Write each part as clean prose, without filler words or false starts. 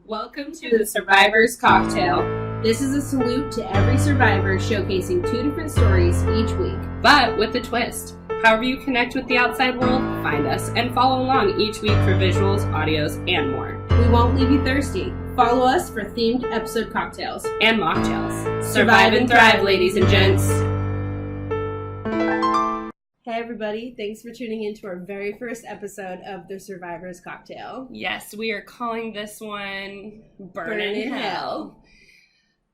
Welcome to the Survivor's Cocktail. This is a salute to every survivor showcasing two different stories each week, but with a twist. However you connect with the outside world, find us and follow along each week for visuals, audios, and more. We won't leave you thirsty. Follow us for themed episode cocktails and mocktails. Survive and thrive, ladies and gents. Hey everybody, thanks for tuning in to our very first episode of the Survivor's Cocktail. Yes, we are calling this one Burnin' in Hell.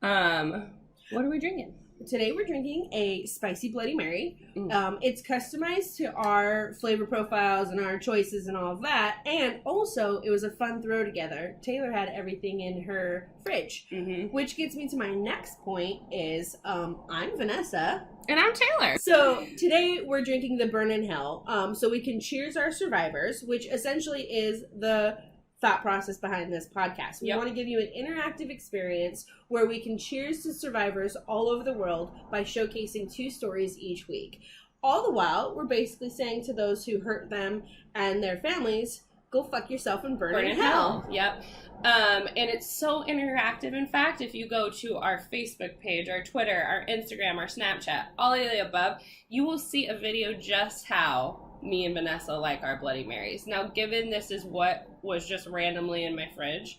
What are we drinking? Today we're drinking a spicy Bloody Mary. It's customized to our flavor profiles and our choices and all of that. And also, it was a fun throw together. Taylor had everything in her fridge. Which gets me to my next point is, I'm Vanessa. And I'm Taylor. So today we're drinking the Burnin' Hell. So we can cheers our survivors, which essentially is the thought process behind this podcast. We want to give you an interactive experience where we can cheers to survivors all over the world by showcasing two stories each week. All the while, we're basically saying to those who hurt them and their families, go fuck yourself and burn in hell. Yep. And it's so interactive. In fact, if you go to our Facebook page, our Twitter, our Instagram, our Snapchat, all of the above, you will see a video just how me and Vanessa like our Bloody Marys. Now, given this is what was just randomly in my fridge,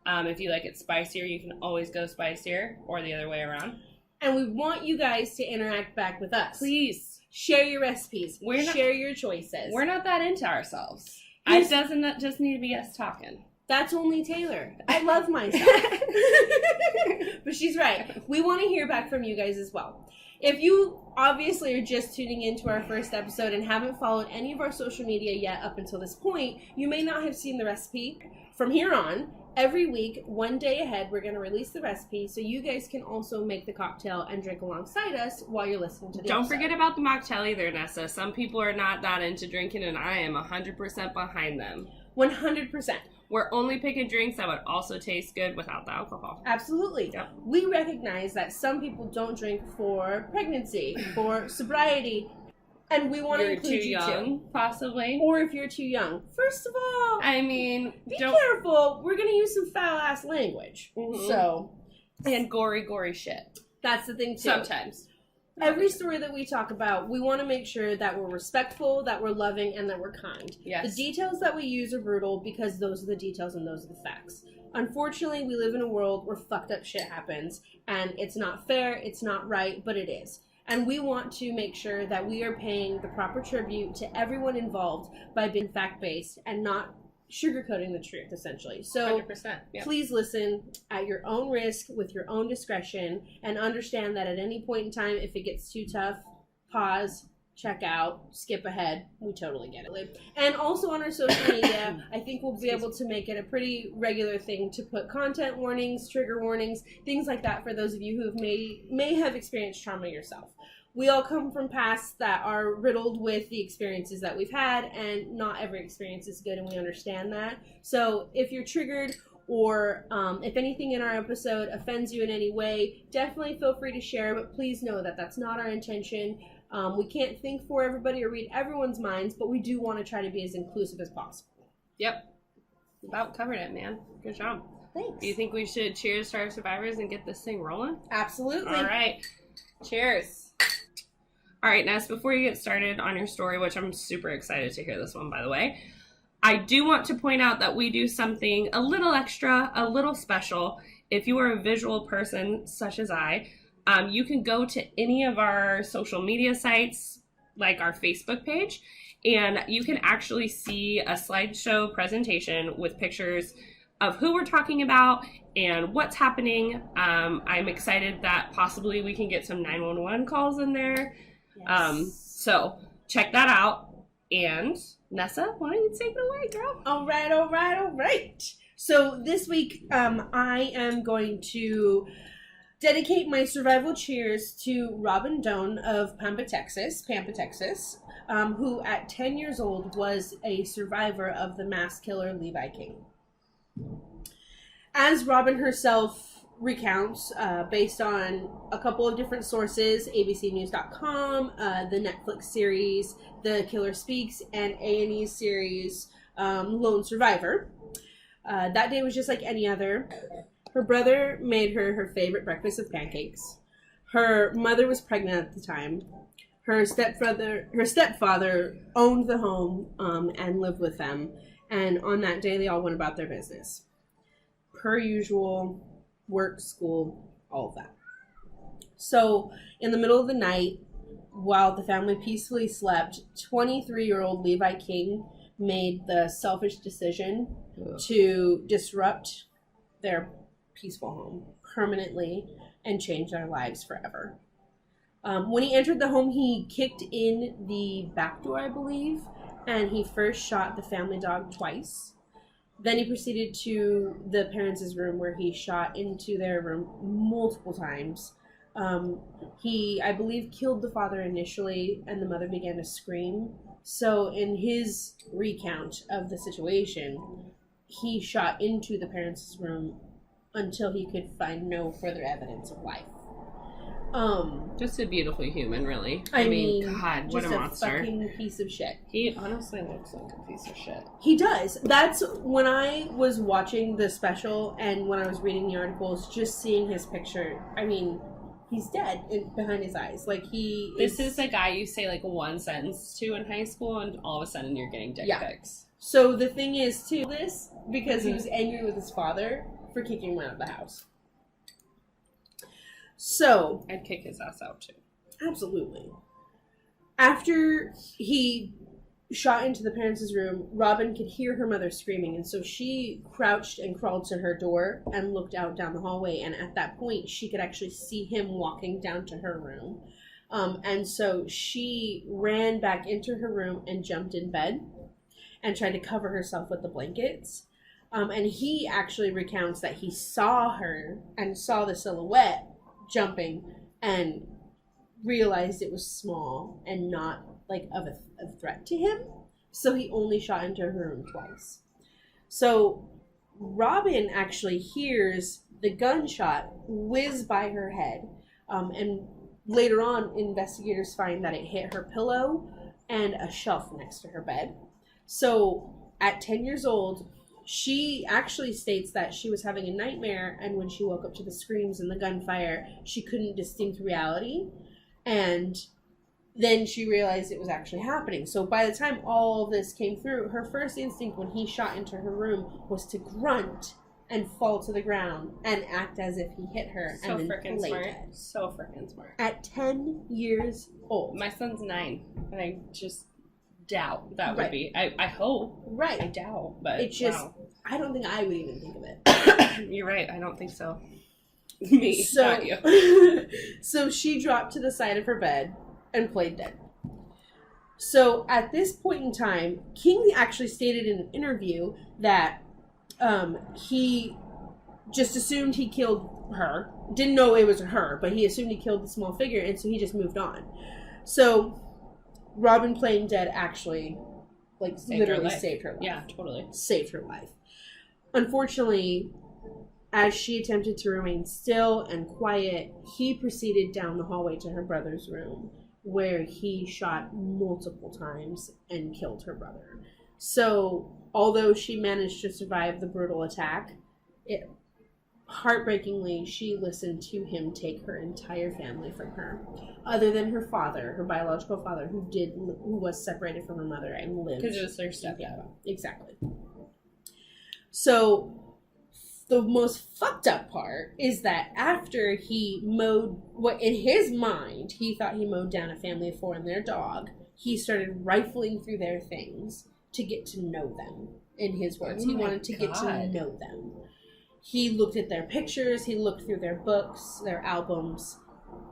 if you like it spicier, you can always go spicier, or the other way around. And we want you guys to interact back with us. Please. Share your recipes. Share your choices. We're not that into ourselves. It doesn't just need to be us talking. That's only Taylor. I love myself. But she's right. We want to hear back from you guys as well. If you obviously are just tuning into our first episode and haven't followed any of our social media yet up until this point, you may not have seen the recipe. From here on, every week, one day ahead, we're going to release the recipe so you guys can also make the cocktail and drink alongside us while you're listening to the Don't episode. forget about the mocktail either, Nessa. Some people are not that into drinking, and I am 100% behind them. 100%. We're only picking drinks that would also taste good without the alcohol. Absolutely. Yep. We recognize that some people don't drink for pregnancy, for sobriety, and we want to include you too young, too. Possibly. Or if you're too young. First of all, I mean, be careful. We're going to use some foul-ass language. So. And gory shit. That's the thing, too. Sometimes. Every story that we talk about, we want to make sure that we're respectful, that we're loving, and that we're kind. Yes. The details that we use are brutal because those are the details and those are the facts. Unfortunately, we live in a world where fucked up shit happens, and it's not fair, it's not right, but it is. And we want to make sure that we are paying the proper tribute to everyone involved by being fact-based and not sugarcoating the truth, essentially. So 100%, Please listen at your own risk with your own discretion and understand that at any point in time, if it gets too tough, pause, check out, skip ahead. We totally get it. And also on our social media, I think we'll be able to make it a pretty regular thing to put content warnings, trigger warnings, things like that for those of you who may have experienced trauma yourself. We all come from pasts that are riddled with the experiences that we've had, and not every experience is good, and we understand that. So if you're triggered or if anything in our episode offends you in any way, definitely feel free to share, but please know that that's not our intention. We can't think for everybody or read everyone's minds, but we do want to try to be as inclusive as possible. Yep. About covered it, man. Good job. Thanks. Do you think we should cheers to our survivors and get this thing rolling? Absolutely. All right. Cheers. All right, Ness, before you get started on your story, which I'm super excited to hear this one, by the way, I do want to point out that we do something a little extra, a little special. If you are a visual person, such as I, you can go to any of our social media sites, like our Facebook page, and you can actually see a slideshow presentation with pictures of who we're talking about and what's happening. I'm excited that possibly we can get some 911 calls in there. Yes. So check that out. And Nessa, why don't you take it away, girl? All right. So this week, I am going to dedicate my survival cheers to Robin Doan of Pampa, Texas, who at 10 years old was a survivor of the mass killer Levi King. As Robin herself recounts, based on a couple of different sources, abcnews.com, the Netflix series The Killer Speaks, and A&E's series Lone Survivor. That day was just like any other. Her brother made her favorite breakfast of pancakes. Her mother was pregnant at the time. Her stepfather owned the home and lived with them. And on that day, they all went about their business. Per usual, work, school, all of that. So, in the middle of the night, while the family peacefully slept, 23-year-old Levi King made the selfish decision to disrupt their peaceful home permanently and change their lives forever. When he entered the home, he kicked in the back door, I believe, and he first shot the family dog twice. Then he proceeded to the parents' room where he shot into their room multiple times. He, I believe, killed the father initially, and the mother began to scream. So in his recount of the situation, he shot into the parents' room until he could find no further evidence of life. Just a beautiful human, really. I mean, God, what a monster. Fucking piece of shit. He honestly looks like a piece of shit. He does. That's when I was watching the special and when I was reading the articles, just seeing his picture. I mean, he's dead behind his eyes. Like This is the guy you say like one sentence to in high school, and all of a sudden you're getting dick pics. So the thing is, too, this because he was angry with his father for kicking him out of the house. So I'd kick his ass out too. Absolutely. After he shot into the parents' room, Robin could hear her mother screaming, and so she crouched and crawled to her door and looked out down the hallway, and at that point she could actually see him walking down to her room. And so she ran back into her room and jumped in bed and tried to cover herself with the blankets. And he actually recounts that he saw her and saw the silhouette jumping and realized it was small and not like of a threat to him, so he only shot into her room twice. So Robin actually hears the gunshot whiz by her head, and later on investigators find that it hit her pillow and a shelf next to her bed. So at 10 years old, she actually states that she was having a nightmare, and when she woke up to the screams and the gunfire, she couldn't distinct reality, and then she realized it was actually happening. So by the time all of this came through, her first instinct when he shot into her room was to grunt and fall to the ground and act as if he hit her. So and then freaking lay smart. dead. So freaking smart. At 10 years old. My son's 9, and I just doubt that would Right. be. I hope. Right. I doubt, but It's just, wow. I don't think I would even think of it. You're right. I don't think so. Me, So, not you. so she dropped to the side of her bed and played dead. So at this point in time, King actually stated in an interview that he just assumed he killed her. Didn't know it was her, but he assumed he killed the small figure, and so he just moved on. So Robin playing dead actually, like, literally saved her life. Yeah, totally. Saved her life. Unfortunately, as she attempted to remain still and quiet, he proceeded down the hallway to her brother's room, where he shot multiple times and killed her brother. So, although she managed to survive the brutal attack, heartbreakingly, she listened to him take her entire family from her, other than her father, her biological father, who was separated from her mother and lived. Because it was their stepdad. Exactly. So the most fucked up part is that after he mowed, what in his mind he thought he mowed down a family of 4 and their dog, he started rifling through their things to get to know them. In his words, he wanted to get to know them. He looked at their pictures, he looked through their books, their albums,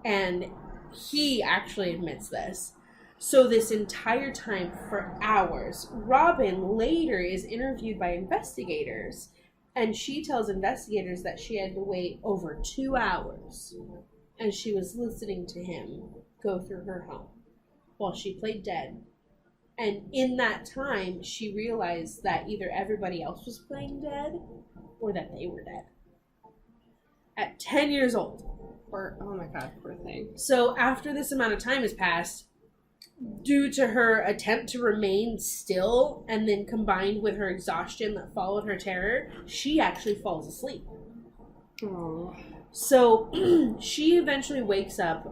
and he actually admits this. So this entire time, for hours, Robin later is interviewed by investigators, and she tells investigators that she had to wait over 2 hours, and she was listening to him go through her home while she played dead. And in that time, she realized that either everybody else was playing dead or that they were dead. At 10 years old. Oh my god, poor thing. So after this amount of time has passed, due to her attempt to remain still and then combined with her exhaustion that followed her terror, she actually falls asleep. Oh. So she eventually wakes up.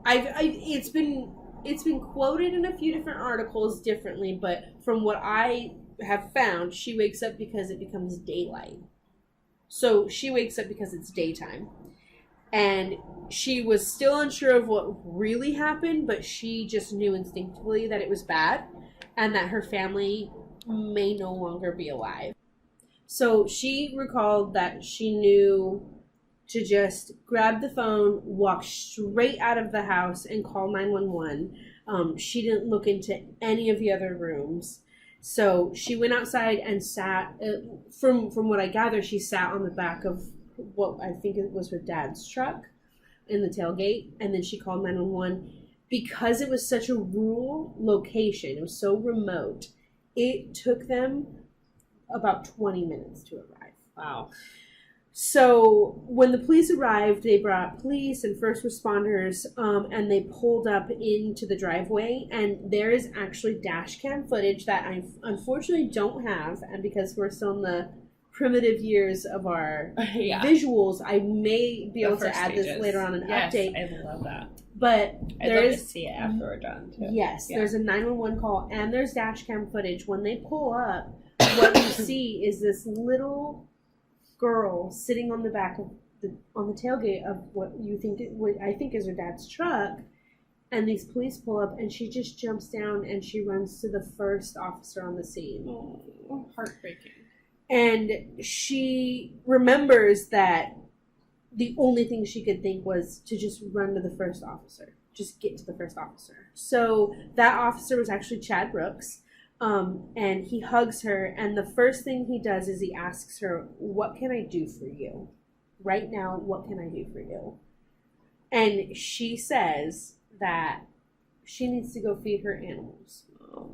It's been quoted in a few different articles differently, but from what I have found, she wakes up because it becomes daylight. So she wakes up because it's daytime. And she was still unsure of what really happened, but she just knew instinctively that it was bad and that her family may no longer be alive. So she recalled that she knew to just grab the phone, walk straight out of the house, and call 911. She didn't look into any of the other rooms. So she went outside and sat, from what I gather, she sat on the back of what I think it was her dad's truck in the tailgate, and then she called 911. Because it was such a rural location, it was so remote, it took them about 20 minutes to arrive. Wow. So when the police arrived, they brought police and first responders, and they pulled up into the driveway, and there is actually dash cam footage that I unfortunately don't have, and because we're still in the primitive years of our visuals, I may be able to add this later on an update. I love that. But I'd love to see it after we're done too. Yes, there's a 911 call and there's dash cam footage. When they pull up, what you see is this little girl sitting on the back of on the tailgate of what I think is her dad's truck. And these police pull up, and she just jumps down and she runs to the first officer on the scene. Oh, heartbreaking. And she remembers that the only thing she could think was to just run to the first officer. Just get to the first officer. So that officer was actually Chad Brooks. And he hugs her. And the first thing he does is he asks her, "What can I do for you? Right now, what can I do for you?" And she says that she needs to go feed her animals.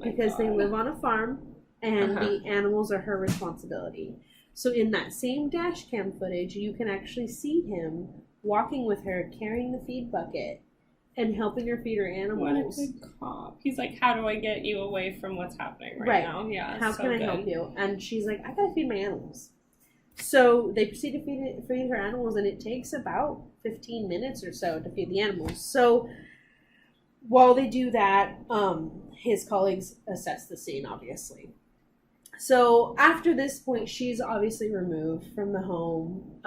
Because they live on a farm. And the animals are her responsibility. So in that same dash cam footage, you can actually see him walking with her, carrying the feed bucket, and helping her feed her animals. What a good cop. He's like, how do I get you away from what's happening right now? Yeah. How can I help you? And she's like, I gotta feed my animals. So they proceed to feed her animals, and it takes about 15 minutes or so to feed the animals. So while they do that, his colleagues assess the scene, obviously. So after this point, she's obviously removed from the home.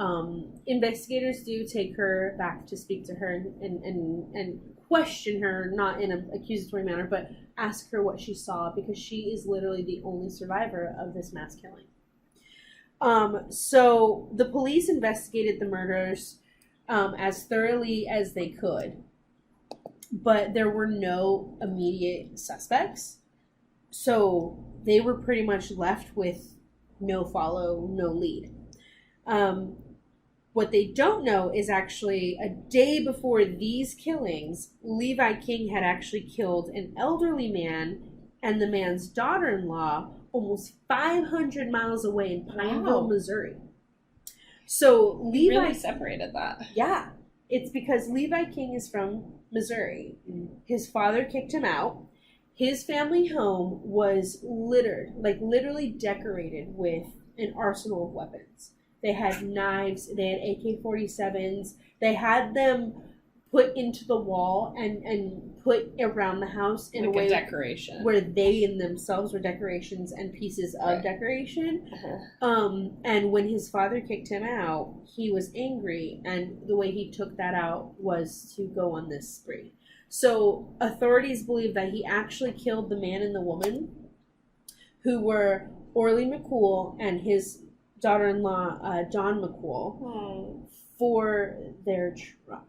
Investigators do take her back to speak to her and question her, not in an accusatory manner, but ask her what she saw, because she is literally the only survivor of this mass killing. So the police investigated the murders as thoroughly as they could, but there were no immediate suspects. So they were pretty much left with no follow, no lead. What they don't know is actually a day before these killings, Levi King had actually killed an elderly man and the man's daughter-in-law almost 500 miles away in Pineville, Missouri. So Levi really separated that. Yeah. It's because Levi King is from Missouri. His father kicked him out. His family home was littered, like literally decorated with an arsenal of weapons. They had knives, they had AK-47s, they had them put into the wall and put around the house in like a way decoration where they in themselves were decorations and pieces of decoration. And when his father kicked him out, he was angry, and the way he took that out was to go on this spree. So authorities believe that he actually killed the man and the woman, who were Orly McCool and his daughter-in-law, Dawn McCool, for their truck.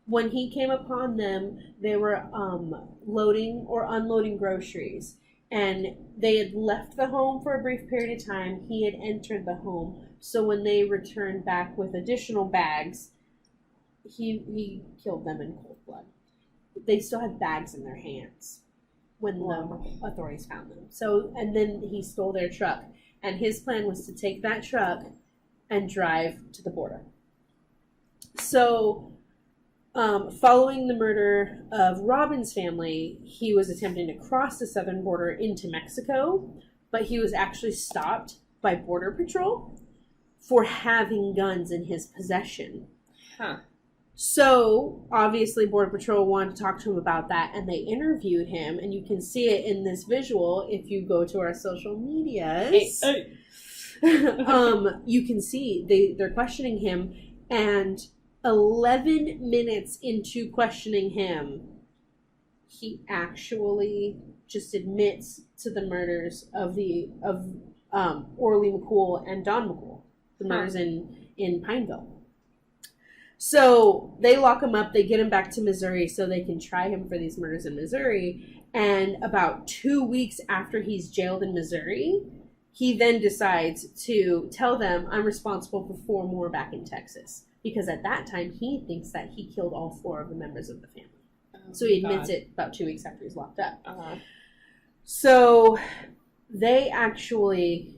When he came upon them, they were loading or unloading groceries, and they had left the home for a brief period of time. He had entered the home, so when they returned back with additional bags, he killed them in cold blood. They still had bags in their hands when the authorities found them. So, and then he stole their truck, and his plan was to take that truck and drive to the border. So Following the murder of Robin's family, he was attempting to cross the southern border into Mexico, but he was actually stopped by Border Patrol for having guns in his possession. Huh. So, obviously, Border Patrol wanted to talk to him about that, and they interviewed him, and you can see it in this visual if you go to our social medias. Hey. You can see they're questioning him, and 11 minutes into questioning him, he actually just admits to the murders of Orly McCool and Don McCool, the murders in Pineville. So they lock him up, they get him back to Missouri so they can try him for these murders in Missouri. And about 2 weeks after he's jailed in Missouri, he then decides to tell them, I'm responsible for 4 more back in Texas. Because at that time, he thinks that he killed all 4 of the members of the family. So he admits it about 2 weeks after he's locked up. Uh-huh. So they actually,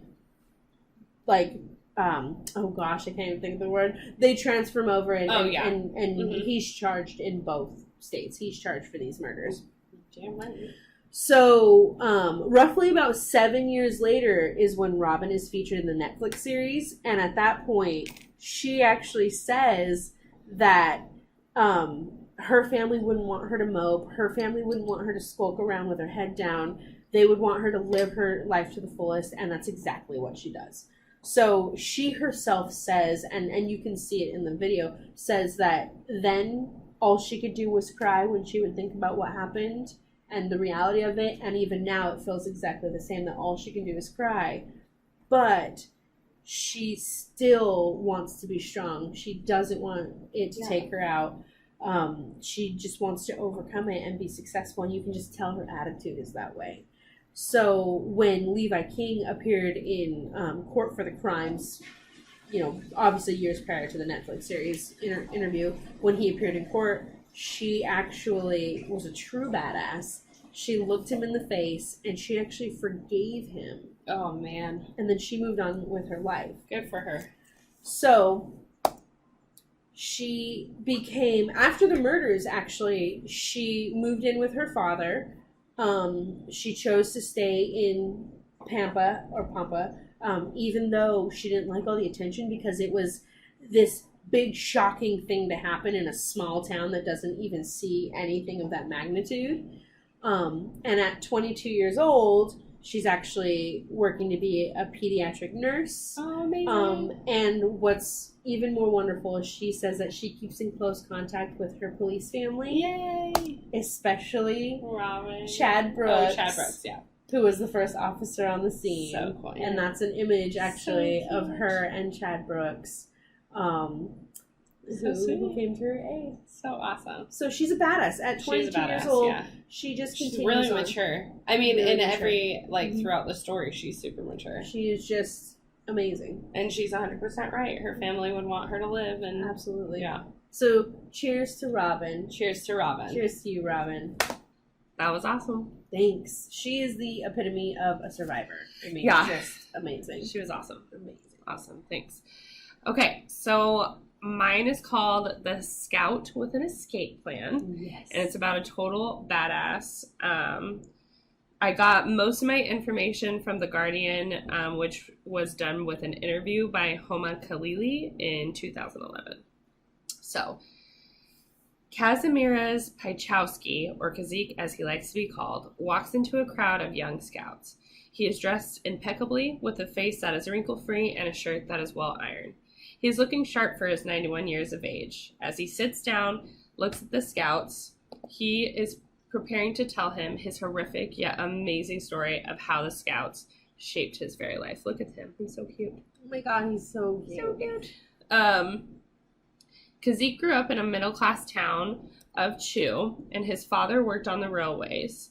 oh gosh, I can't even think of the word. They transfer him over and he's charged in both states. He's charged for these murders. Damn right. So roughly about 7 years later is when Robin is featured in the Netflix series. And at that point, she actually says that her family wouldn't want her to mope. Her family wouldn't want her to skulk around with her head down. They would want her to live her life to the fullest, and that's exactly what she does. So she herself says, and you can see it in the video, says that then all she could do was cry when she would think about what happened and the reality of it, and even now it feels exactly the same, that all she can do is cry. But she still wants to be strong. She doesn't want it to take her out. She just wants to overcome it and be successful, and you can just tell her attitude is that way. So when Levi King appeared in Court for the Crimes, obviously years prior to the Netflix series interview, when he appeared in court, she actually was a true badass. She looked him in the face, and she actually forgave him. Oh, man. And then she moved on with her life. Good for her. So she became, after the murders, actually, she moved in with her father. She chose to stay in Pampa, even though she didn't like all the attention, because it was this big shocking thing to happen in a small town that doesn't even see anything of that magnitude. And at 22 years old, she's actually working to be a pediatric nurse. Oh, amazing. And what's even more wonderful is she says that she keeps in close contact with her police family. Yay! Especially Robin. Chad Brooks. Oh, Chad Brooks, yeah. Who was the first officer on the scene. So cool. And that's an image, actually, so of her and Chad Brooks. Who came to her aid. So awesome. So she's a badass. At 22 years old, she just continues. She's really mature. I mean, really in mature. every, throughout the story, she's super mature. She is just amazing. And she's 100% right. Her family would want her to live. And Absolutely. Yeah. So, cheers to Robin. Cheers to Robin. Cheers to you, Robin. That was awesome. Thanks. She is the epitome of a survivor. I mean, just amazing. She was awesome. Amazing. Awesome. Thanks. Okay, so mine is called The Scout with an Escape Plan. Yes. And it's about a total badass. I got most of my information from The Guardian, which was done with an interview by Homa Khalili in 2011. So, Kazimierz Piechowski, or Kazik as he likes to be called, walks into a crowd of young scouts. He is dressed impeccably with a face that is wrinkle-free and a shirt that is well ironed. He is looking sharp for his 91 years of age. As he sits down, looks at the scouts, he is preparing to tell him his horrific yet amazing story of how the scouts shaped his very life. Look at him. He's so cute. Oh my god, he's so cute. So cute. Kazik grew up in a middle-class town of Chu, and his father worked on the railways.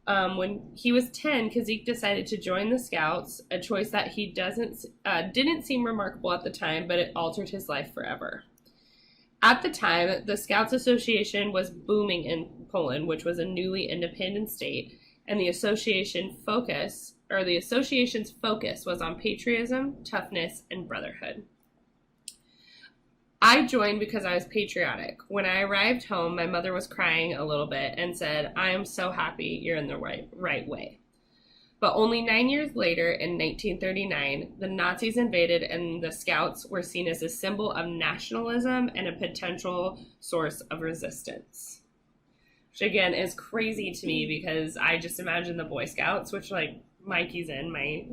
When he was 10, Kazik decided to join the Scouts, a choice that he didn't seem remarkable at the time, but it altered his life forever. At the time, the Scouts Association was booming in Poland, which was a newly independent state, and the association's focus was on patriotism, toughness, and brotherhood. I joined because I was patriotic. When I arrived home, my mother was crying a little bit and said, I am so happy you're in the right way. But only 9 years later, in 1939, the Nazis invaded and the Scouts were seen as a symbol of nationalism and a potential source of resistance. Which, again, is crazy to me because I just imagine the Boy Scouts, which, like, Mikey's in, my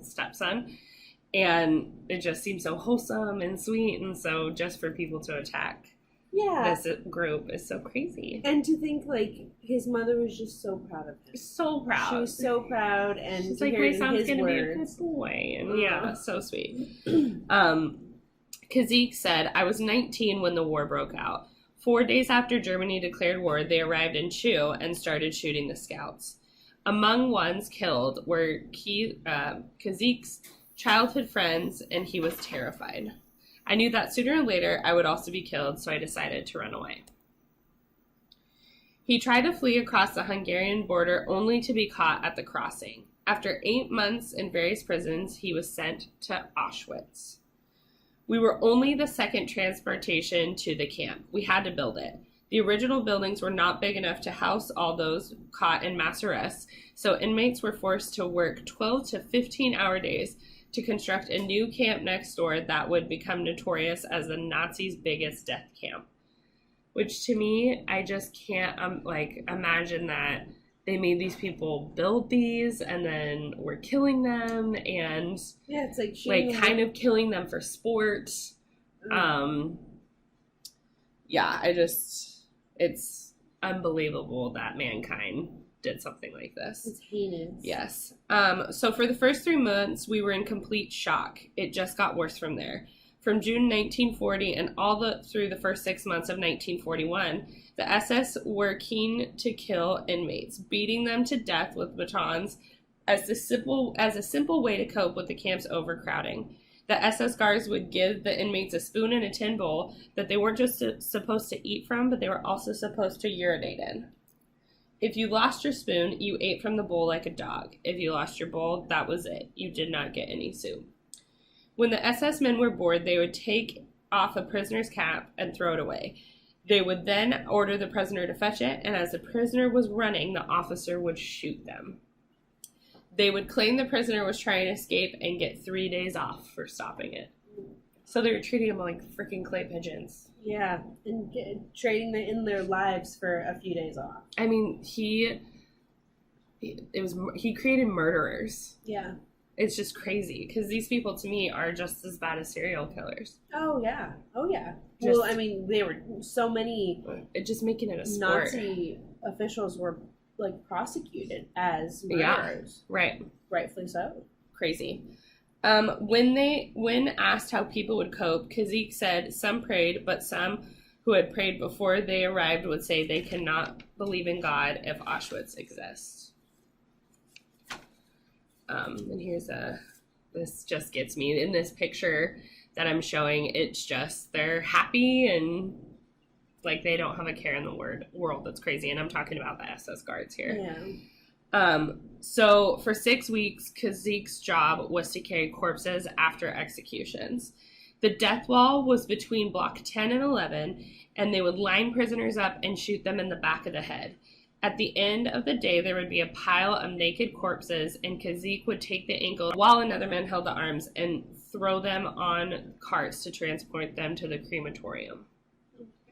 stepson, and it just seems so wholesome and sweet, and so just for people to attack this group is so crazy. And to think, like, his mother was just so proud of him. So proud. She was so proud, and she's to like, hear my it in son's his gonna words. be a good boy, and yeah, so sweet. Kazik said, I was 19 when the war broke out. 4 days after Germany declared war, they arrived in Chu and started shooting the Scouts. Among ones killed were Kazik's childhood friends, and he was terrified. I knew that sooner or later I would also be killed, so I decided to run away. He tried to flee across the Hungarian border only to be caught at the crossing. After 8 months in various prisons, he was sent to Auschwitz. We were only the second transportation to the camp. We had to build it. The original buildings were not big enough to house all those caught in mass arrests, so inmates were forced to work 12 to 15-hour days to construct a new camp next door that would become notorious as the Nazis' biggest death camp. Which, to me, I just can't imagine that they made these people build these and then were killing them and it's kind of killing them for sport. It's unbelievable that mankind did something like this. It's heinous. Yes. So for the first 3 months, we were in complete shock. It just got worse from there. From June 1940 and through the first 6 months of 1941, the SS were keen to kill inmates, beating them to death with batons as a simple way to cope with the camp's overcrowding. The SS guards would give the inmates a spoon and a tin bowl that they weren't just supposed to eat from, but they were also supposed to urinate in. If you lost your spoon, you ate from the bowl like a dog. If you lost your bowl, that was it. You did not get any soup. When the SS men were bored, they would take off a prisoner's cap and throw it away. They would then order the prisoner to fetch it, and as the prisoner was running, the officer would shoot them. They would claim the prisoner was trying to escape and get 3 days off for stopping it. So they were treating them like freaking clay pigeons. Yeah, and trading in their lives for a few days off. I mean, he created murderers. Yeah. It's just crazy because these people to me are just as bad as serial killers. Oh yeah. Just, well, I mean, they were so many. Just making it a sport. Nazi officials were prosecuted as murderers. Yeah, right. Rightfully so. Crazy. When asked how people would cope, Kazik said some prayed, but some who had prayed before they arrived would say they cannot believe in God if Auschwitz exists. And here's this just gets me. In this picture that I'm showing, it's just, they're happy and like they don't have a care in the world. That's crazy. And I'm talking about the SS guards here. Yeah. So for 6 weeks, Kazik's job was to carry corpses after executions. The death wall was between block 10 and 11, and they would line prisoners up and shoot them in the back of the head. At the end of the day, there would be a pile of naked corpses, and Kazik would take the ankle while another man held the arms and throw them on carts to transport them to the crematorium.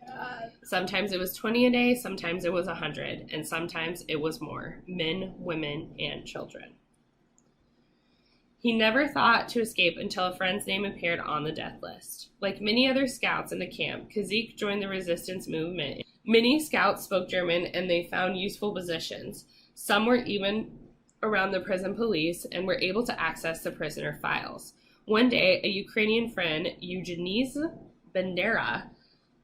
God. Sometimes it was 20 a day, sometimes it was 100, and sometimes it was more. Men, women, and children. He never thought to escape until a friend's name appeared on the death list. Like many other scouts in the camp, Kazik joined the resistance movement. Many scouts spoke German and they found useful positions. Some were even around the prison police and were able to access the prisoner files. One day, a Ukrainian friend, Eugeniz Bandera,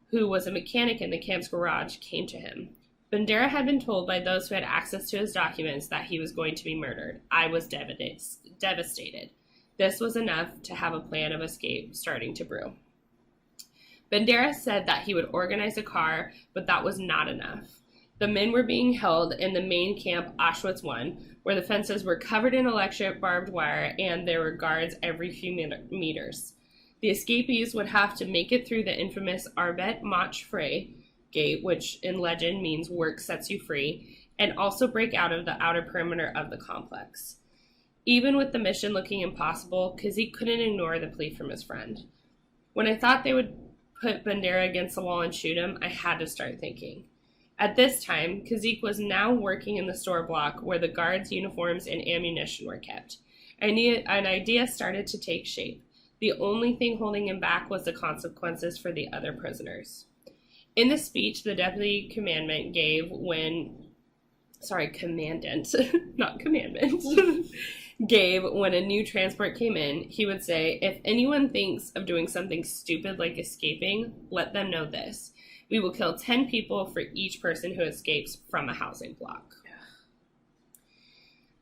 who was a mechanic in the camp's garage, came to him. Bandera had been told by those who had access to his documents that he was going to be murdered. I was devastated. This was enough to have a plan of escape starting to brew. Bandera said that he would organize a car, but that was not enough. The men were being held in the main camp, Auschwitz I, where the fences were covered in electric barbed wire and there were guards every few meters. The escapees would have to make it through the infamous Arbet Mach Frey gate, which in legend means work sets you free, and also break out of the outer perimeter of the complex. Even with the mission looking impossible, Kazik couldn't ignore the plea from his friend. When I thought they would put Bandera against the wall and shoot him, I had to start thinking. At this time, Kazik was now working in the store block where the guards' uniforms and ammunition were kept. An idea started to take shape. The only thing holding him back was the consequences for the other prisoners. In the speech the deputy commandant gave gave when a new transport came in, he would say, if anyone thinks of doing something stupid like escaping, let them know this. We will kill 10 people for each person who escapes from a housing block.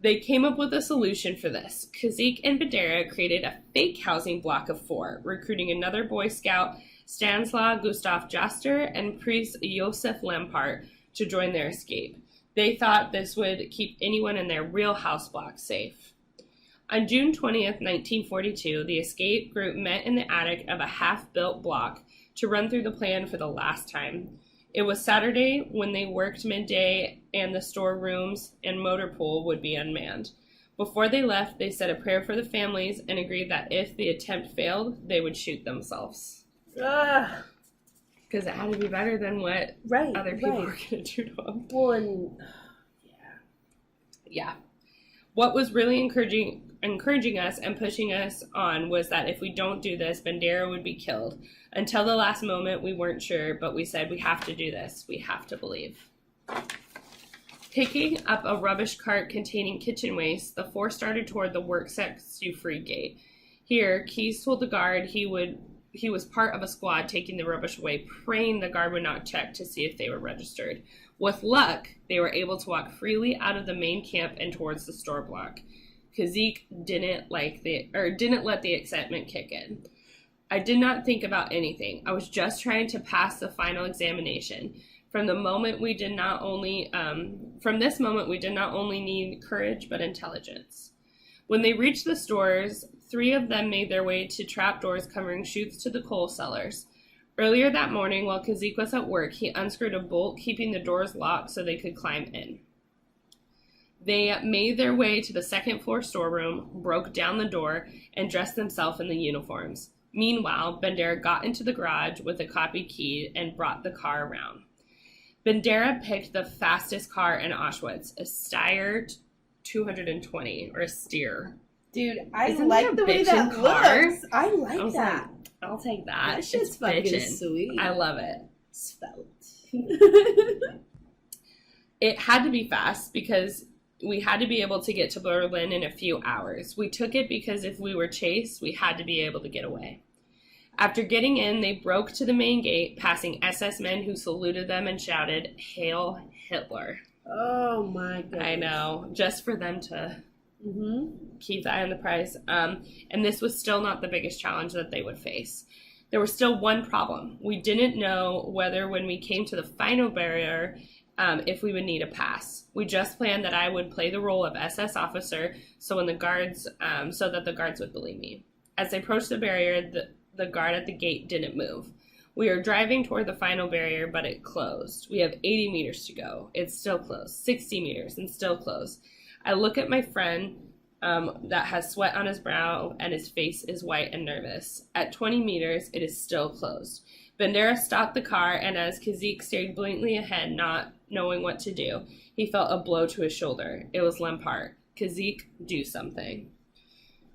They came up with a solution for this. Kazik and Bandera created a fake housing block of 4, recruiting another Boy Scout, Stanislaw Gustav Jaster, and priest Josef Lampart to join their escape. They thought this would keep anyone in their real house block safe. On June 20th, 1942, the escape group met in the attic of a half-built block to run through the plan for the last time. It was Saturday when they worked midday and the storerooms and motor pool would be unmanned. Before they left, they said a prayer for the families and agreed that if the attempt failed, they would shoot themselves. Because it had to be better than what other people were going to do to them. Well, and yeah. What was really encouraging us and pushing us on was that if we don't do this, Bandera would be killed. Until the last moment, we weren't sure, but we said we have to do this. We have to believe. Picking up a rubbish cart containing kitchen waste, the 4 started toward the work sets you free gate. Here, Keyes told the guard he was part of a squad taking the rubbish away, praying the guard would not check to see if they were registered. With luck, they were able to walk freely out of the main camp and towards the store block. Kazik didn't let the excitement kick in. I did not think about anything. I was just trying to pass the final examination. From this moment, we did not only need courage, but intelligence. When they reached the stores, 3 of them made their way to trapdoors covering chutes to the coal cellars. Earlier that morning, while Kazik was at work, he unscrewed a bolt, keeping the doors locked so they could climb in. They made their way to the second-floor storeroom, broke down the door, and dressed themselves in the uniforms. Meanwhile, Bandera got into the garage with a copy key and brought the car around. Bandera picked the fastest car in Auschwitz, a Steyr 220, or a Steer. dude, I like the way that looks. I like that. I'll take that. That shit's fucking sweet. I love it. Svelte. It had to be fast because we had to be able to get to Berlin in a few hours. We took it because if we were chased, we had to be able to get away. After getting in, they broke to the main gate, passing SS men who saluted them and shouted, "Hail Hitler." Oh my god. I know, just for them to keep the eye on the prize. And this was still not the biggest challenge that they would face. There was still one problem. We didn't know whether when we came to the final barrier, if we would need a pass. We just planned that I would play the role of SS officer so that the guards would believe me. As they approached the barrier, the guard at the gate didn't move. We are driving toward the final barrier, but it closed. We have 80 meters to go. It's still closed. 60 meters and still closed. I look at my friend that has sweat on his brow and his face is white and nervous. At 20 meters, it is still closed. Bandera stopped the car, and as Kazik stared blankly ahead, not knowing what to do, he felt a blow to his shoulder. It was Lampart. Kazik, do something.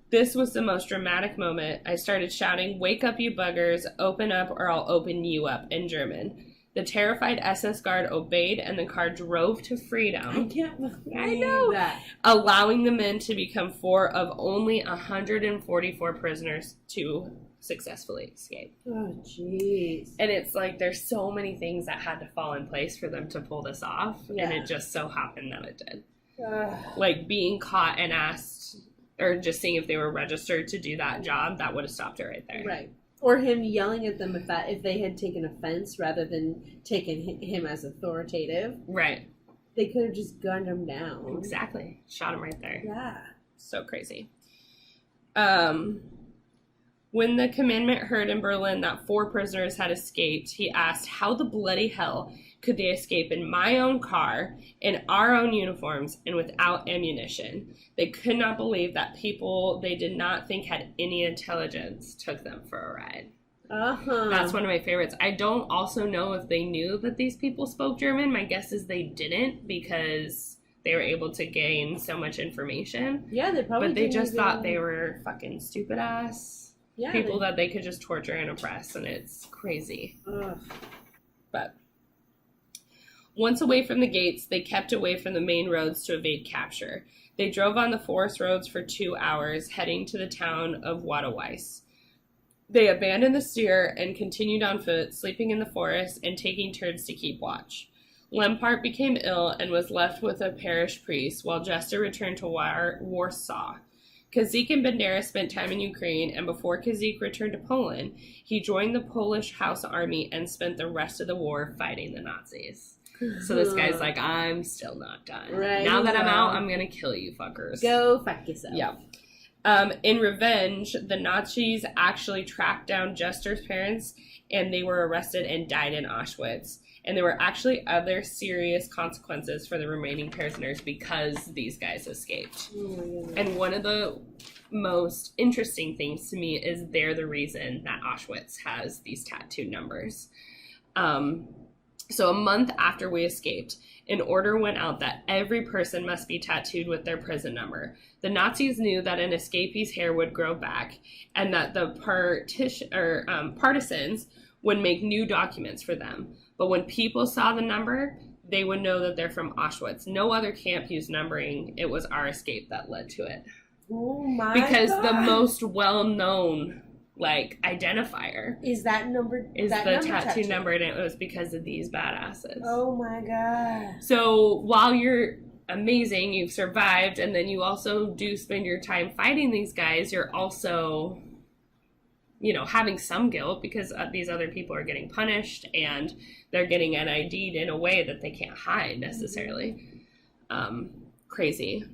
This was the most dramatic moment. I started shouting, "Wake up, you buggers, open up or I'll open you up," in German. The terrified SS guard obeyed and the car drove to freedom. I can't believe that. Allowing the men to become 4 of only 144 prisoners to successfully escape. Oh, jeez. And it's like there's so many things that had to fall in place for them to pull this off, Yeah. and it just so happened that it did. Ugh. Like being caught and asked, or just seeing if they were registered to do that job, that would have stopped it right there. Right. Or him yelling at them if they had taken offense rather than taken him as authoritative. Right. They could have just gunned him down. Exactly. Shot him right there. Yeah. So crazy. When the commandant heard in Berlin that 4 prisoners had escaped, he asked how the bloody hell could they escape in my own car, in our own uniforms, and without ammunition. They could not believe that people they did not think had any intelligence took them for a ride. That's one of my favorites. I don't also know if they knew that these people spoke German. My guess is they didn't, because they were able to gain so much information. Yeah, they probably But they didn't just even... thought they were fucking stupid ass people that they could just torture and oppress, and it's crazy. Ugh. But once away from the gates, they kept away from the main roads to evade capture. They drove on the forest roads for 2 hours, heading to the town of Watteweiss. They abandoned the steer and continued on foot, sleeping in the forest and taking turns to keep watch. Lempart became ill and was left with a parish priest, while Jester returned to Warsaw. Kazik and Bandera spent time in Ukraine, and before Kazik returned to Poland, he joined the Polish House Army and spent the rest of the war fighting the Nazis. So this guy's like, I'm still not done. Right, now that I'm out, I'm gonna kill you fuckers. Go fuck yourself. Yeah. In revenge, the Nazis actually tracked down Jester's parents, and they were arrested and died in Auschwitz. And there were actually other serious consequences for the remaining prisoners because these guys escaped. Oh my goodness. And one of the most interesting things to me is they're the reason that Auschwitz has these tattoo numbers. So a month after we escaped, an order went out that every person must be tattooed with their prison number. The Nazis knew that an escapee's hair would grow back, and that the partisans would make new documents for them. But when people saw the number, they would know that they're from Auschwitz. No other camp used numbering. It was our escape that led to it. Oh my Because God. the most well-known, identifier is that number is that the number tattoo number, and it was because of these badasses. Oh my God. So while you're amazing, you've survived, and then you also do spend your time fighting these guys, you're also, having some guilt because these other people are getting punished and they're getting NID'd in a way that they can't hide necessarily. Crazy.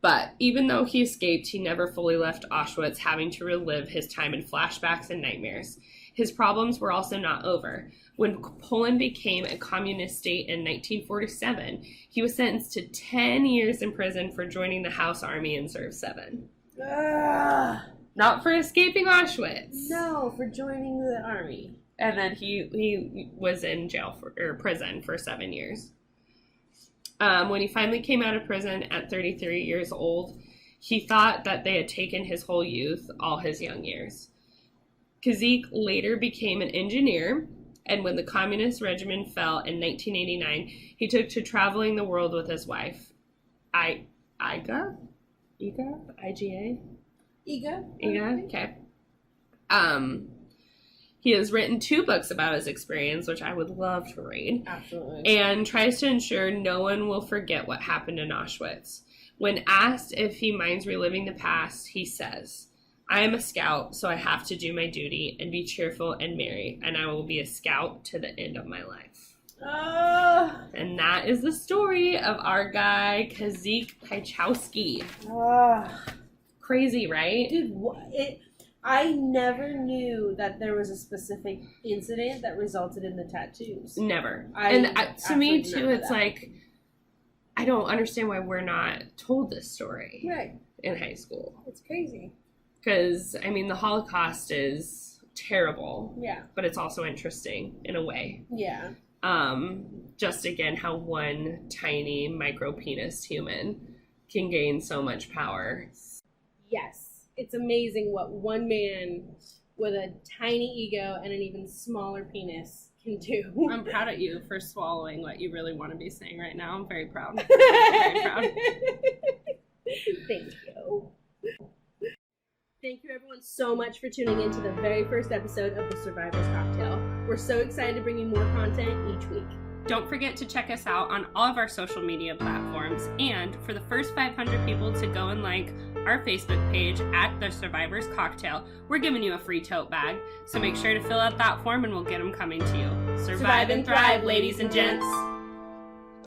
But even though he escaped, he never fully left Auschwitz, having to relive his time in flashbacks and nightmares. His problems were also not over. When Poland became a communist state in 1947, he was sentenced to 10 years in prison for joining the House Army and served 7. Ugh. Not for escaping Auschwitz. No, for joining the army. And then he was in prison for 7 years. When he finally came out of prison at 33 years old, he thought that they had taken his whole youth, all his young years. Kazik later became an engineer, and when the communist regime fell in 1989, he took to traveling the world with his wife, Iga? I-G-A? Iga? Okay. He has written 2 books about his experience, which I would love to read. Absolutely. And tries to ensure no one will forget what happened in Auschwitz. When asked if he minds reliving the past, he says, I am a scout, so I have to do my duty and be cheerful and merry, and I will be a scout to the end of my life. And that is the story of our guy, Kazik Piechowski. Crazy, right? Dude, I never knew that there was a specific incident that resulted in the tattoos. Never. I to me, absolutely too, know it's that. like, I don't understand why we're not told this story Right. in high school. It's crazy. Because, the Holocaust is terrible, Yeah. but it's also interesting in a way. Yeah. Just again, how one tiny micro penis human can gain so much power. Yes. It's amazing what one man with a tiny ego and an even smaller penis can do. I'm proud of you for swallowing what you really want to be saying right now. I'm very proud. Very proud. Thank you. Thank you everyone so much for tuning in to the very first episode of The Survivor's Cocktail. We're so excited to bring you more content each week. Don't forget to check us out on all of our social media platforms, and for the first 500 people to go and like our Facebook page at The Survivor's Cocktail, we're giving you a free tote bag. So make sure to fill out that form and we'll get them coming to you. Survive and thrive, ladies and gents.